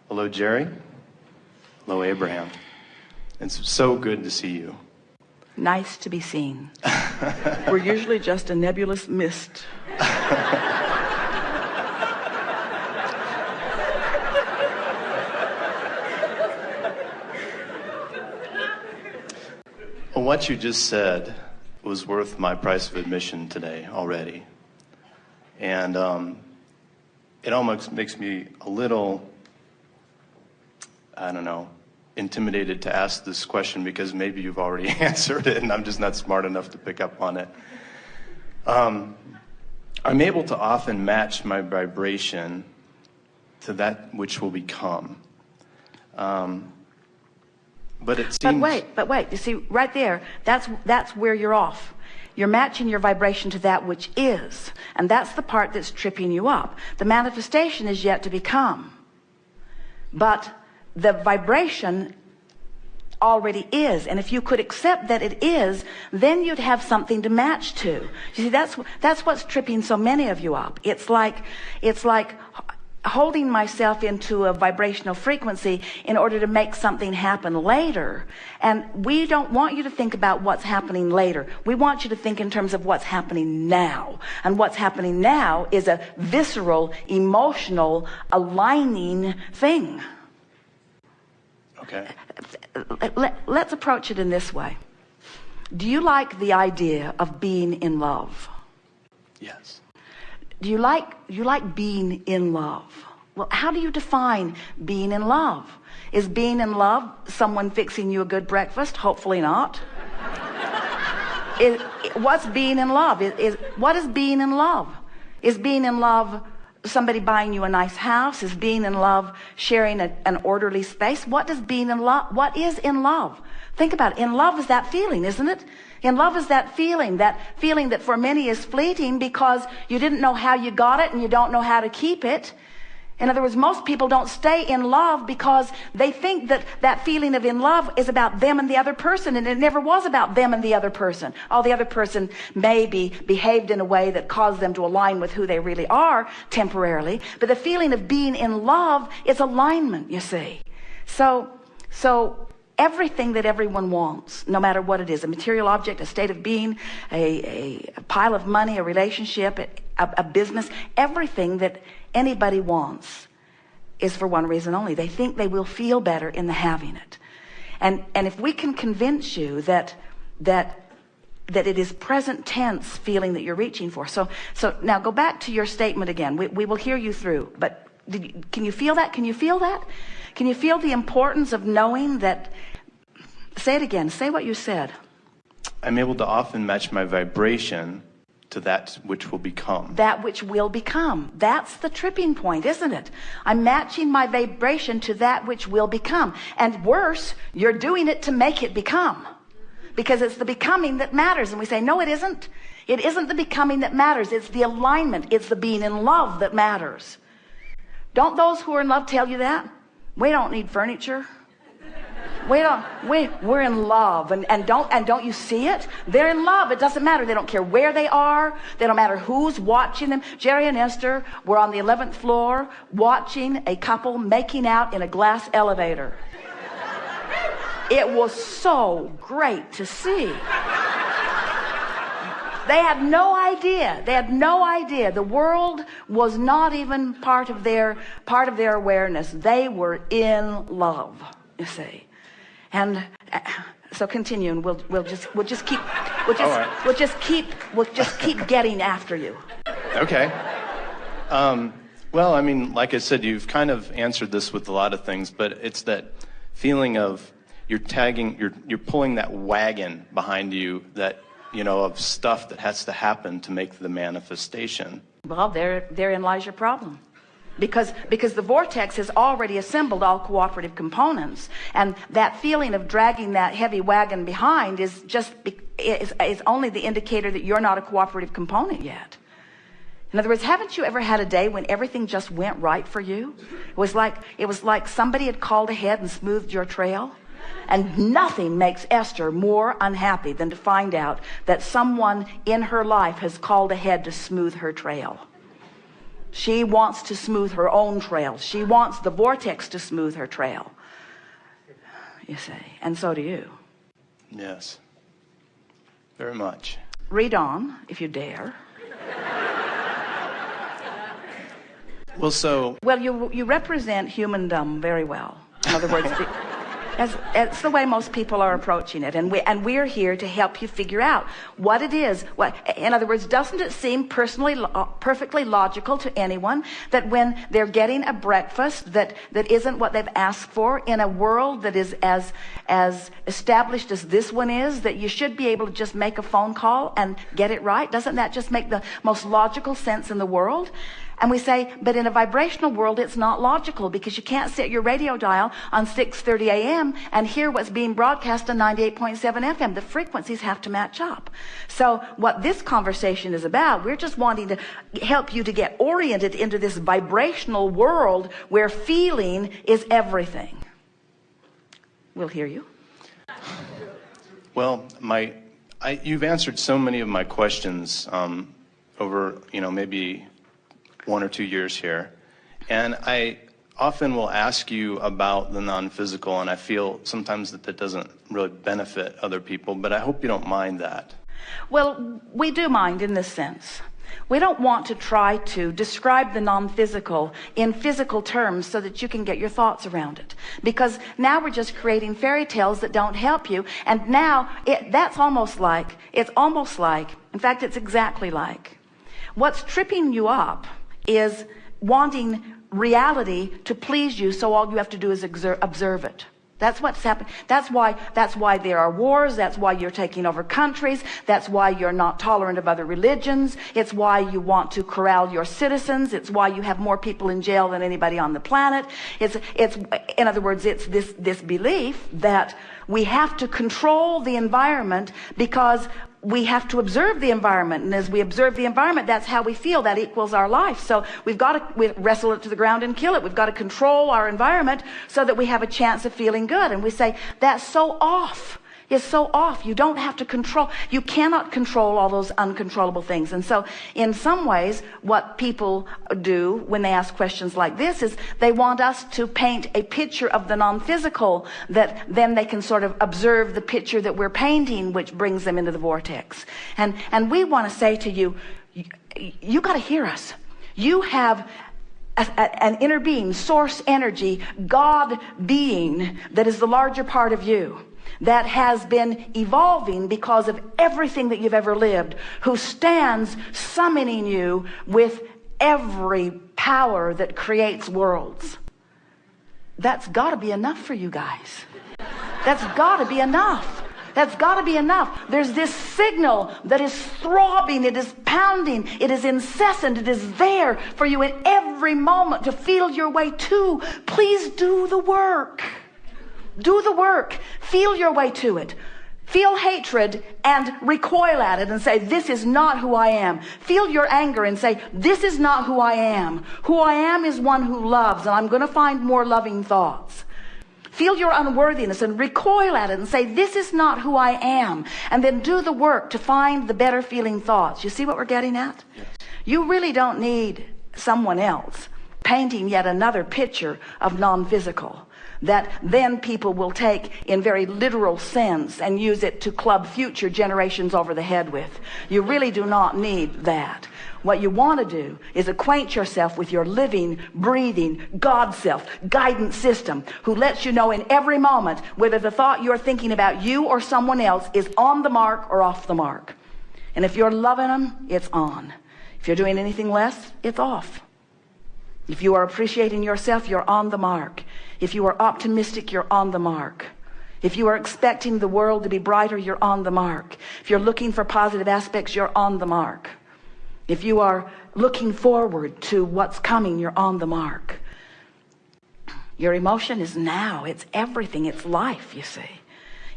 Hello, Jerry. Hello, Abraham. It's so good to see you. Nice to be seen. We're usually just a nebulous mist. Well, what you just said was worth my price of admission today already. And it almost makes me a little, I don't know, intimidated to ask this question because maybe you've already answered it and I'm just not smart enough to pick up on it. I'm able to often match my vibration to that which will become. But it seems... But wait, you see, right there, that's where you're off. You're matching your vibration to that which is, and that's the part that's tripping you up. The manifestation is yet to become, but the vibration already is, and if you could accept that it is, then you'd have something to match to. You see, that's what's tripping so many of you up. It's like holding myself into a vibrational frequency in order to make something happen later. And we don't want you to think about what's happening later. We want you to think in terms of what's happening now. And what's happening now is a visceral, emotional, aligning thing. Okay. Let's approach it in this way. Do you like the idea of being in love? Yes. Do you like being in love? Well, how do you define being in love? Is being in love someone fixing you a good breakfast? Hopefully not. What's being in love? What is being in love? Is being in love somebody buying you a nice house? Is being in love sharing an orderly space? What is in love? Think about it. In love is that feeling, isn't it? In love is that feeling that for many is fleeting because you didn't know how you got it and you don't know how to keep it. In other words, most people don't stay in love because they think that feeling of in love is about them and the other person, and it never was about them and the other person. Oh, the other person maybe behaved in a way that caused them to align with who they really are temporarily, but the feeling of being in love is alignment, you see. So everything that everyone wants, no matter what it is, a material object, a state of being, a pile of money, a relationship, a business, everything that anybody wants is for one reason only. They think they will feel better in the having it. And if we can convince you that it is present tense feeling that you're reaching for. So now go back to your statement again. We will hear you through, but can you feel that? Can you feel that? Can you feel the importance of knowing that? Say it again. Say what you said. I'm able to often match my vibration to that which will become. That which will become. That's the tripping point, isn't it? I'm matching my vibration to that which will become. And worse, you're doing it to make it become. Because it's the becoming that matters. And we say, no, it isn't. It isn't the becoming that matters. It's the alignment. It's the being in love that matters. Don't those who are in love tell you that? We don't need furniture. We're in love, and don't you see it? They're in love. It doesn't matter. They don't care where they are. They don't matter who's watching them. Jerry and Esther were on the 11th floor watching a couple making out in a glass elevator. It was so great to see. They had no idea. They had no idea. The world was not even part of their awareness. They were in love, you see. And so continue, and we'll just keep getting after you. Okay. Well, I mean, like I said, you've kind of answered this with a lot of things, but it's that feeling of you're pulling that wagon behind you that, of stuff that has to happen to make the manifestation. Well, therein lies your problem. Because the vortex has already assembled all cooperative components, and that feeling of dragging that heavy wagon behind is only the indicator that you're not a cooperative component yet. In other words, haven't you ever had a day when everything just went right for you? It was like somebody had called ahead and smoothed your trail. And nothing makes Esther more unhappy than to find out that someone in her life has called ahead to smooth her trail. She wants to smooth her own trail. She wants the vortex to smooth her trail. You see, and so do you. Yes. Very much. Read on, if you dare. Well, you represent humandom very well. In other words, it's the way most people are approaching it, and we're here to help you figure out what it is. In other words, doesn't it seem perfectly logical to anyone that when they're getting a breakfast that isn't what they've asked for in a world that is as established as this one is, that you should be able to just make a phone call and get it right? Doesn't that just make the most logical sense in the world? And we say, but in a vibrational world, it's not logical, because you can't set your radio dial on 6:30 a.m. and hear what's being broadcast on 98.7 FM. The frequencies have to match up. So what this conversation is about, we're just wanting to help you to get oriented into this vibrational world where feeling is everything. We'll hear you. Well, you've answered so many of my questions over, maybe 1 or 2 years here, and I often will ask you about the non-physical, and I feel sometimes that doesn't really benefit other people, but I hope you don't mind that. Well, we do mind in this sense. We don't want to try to describe the non-physical in physical terms so that you can get your thoughts around it, because now we're just creating fairy tales that don't help you. And now it's almost like, in fact, it's exactly like, what's tripping you up is wanting reality to please you, so all you have to do is observe it. That's what's happening. That's why there are wars. That's why you're taking over countries. That's why you're not tolerant of other religions. It's why you want to corral your citizens. It's why you have more people in jail than anybody on the planet. It's in other words, it's this belief that we have to control the environment because we have to observe the environment, and as we observe the environment, that's how we feel. That equals our life. So we wrestle it to the ground and kill it. We've got to control our environment so that we have a chance of feeling good. And we say that's so off. It's so off. You don't have to control. You cannot control all those uncontrollable things. And so in some ways, what people do when they ask questions like this is they want us to paint a picture of the non-physical, that then they can sort of observe the picture that we're painting, which brings them into the vortex. And we want to say to you, you got to hear us. You have an inner being, source energy, God being that is the larger part of you, that has been evolving because of everything that you've ever lived, who stands summoning you with every power that creates worlds. That's got to be enough for you guys. That's got to be enough. That's got to be enough. There's this signal that is throbbing, it is pounding, it is incessant, it is there for you in every moment to feel your way to. Please do the work. Do the work. Feel your way to it. Feel hatred and recoil at it and say, this is not who I am. Feel your anger and say, this is not who I am. Who I am is one who loves, and I'm going to find more loving thoughts. Feel your unworthiness and recoil at it and say, this is not who I am. And then do the work to find the better feeling thoughts. You see what we're getting at? Yes. You really don't need someone else painting yet another picture of non-physical that then people will take in very literal sense and use it to club future generations over the head with. You really do not need that. What you want to do is acquaint yourself with your living, breathing God self, guidance system, who lets you know in every moment whether the thought you're thinking about you or someone else is on the mark or off the mark. And if you're loving them, it's on. If you're doing anything less, it's off. If you are appreciating yourself, you're on the mark. If you are optimistic, you're on the mark. If you are expecting the world to be brighter, you're on the mark. If you're looking for positive aspects, you're on the mark. If you are looking forward to what's coming, you're on the mark. Your emotion is now. It's everything. It's life, you see.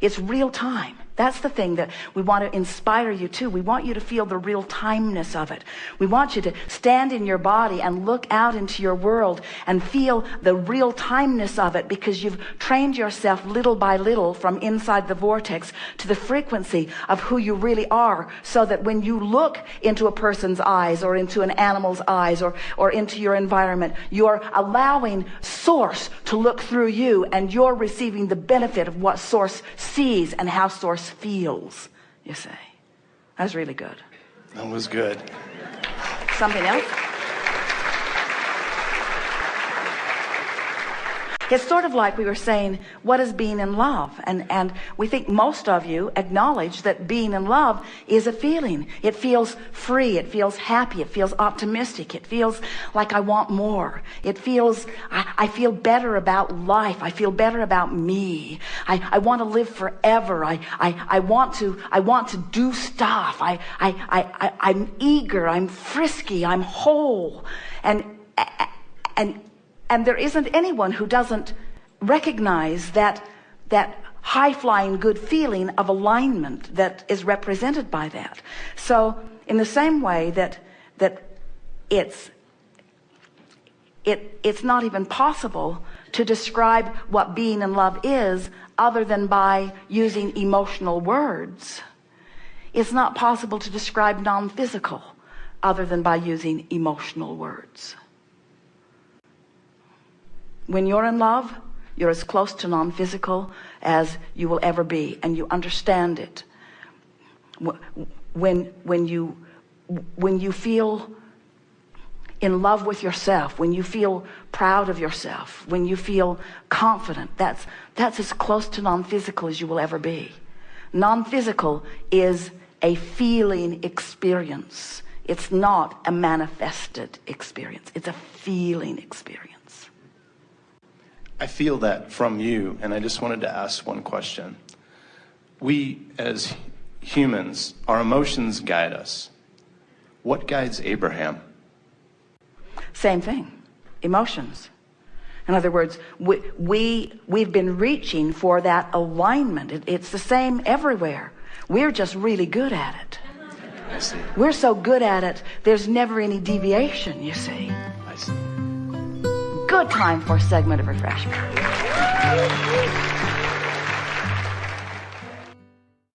It's real time. That's the thing that we want to inspire you to. We want you to feel the real timeness of it. We want you to stand in your body and look out into your world and feel the real timeness of it, because you've trained yourself little by little from inside the vortex to the frequency of who you really are, so that when you look into a person's eyes or into an animal's eyes or into your environment, you're allowing Source to look through you, and you're receiving the benefit of what Source sees and how Source feels, you see. That was really good. That was good. Something else? It's sort of like we were saying, what is being in love? And we think most of you acknowledge that being in love is a feeling. It feels free. It feels happy. It feels optimistic. It feels like I want more. It feels, I feel better about life. I feel better about me. I want to live forever. I want to do stuff. I'm eager. I'm frisky. I'm whole. And there isn't anyone who doesn't recognize that high-flying good feeling of alignment that is represented by that. So in the same way that it's not even possible to describe what being in love is other than by using emotional words, it's not possible to describe non-physical other than by using emotional words. When you're in love, you're as close to non-physical as you will ever be, and you understand it. When you feel in love with yourself, when you feel proud of yourself, when you feel confident, that's as close to non-physical as you will ever be. Non-physical is a feeling experience. It's not a manifested experience. It's a feeling experience. I feel that from you, and I just wanted to ask one question. We, as humans, our emotions guide us. What guides Abraham? Same thing, emotions. In other words, we've been reaching for that alignment. It's the same everywhere. We're just really good at it. I see. We're so good at it, there's never any deviation, you see. I see. Good time for a segment of refreshment.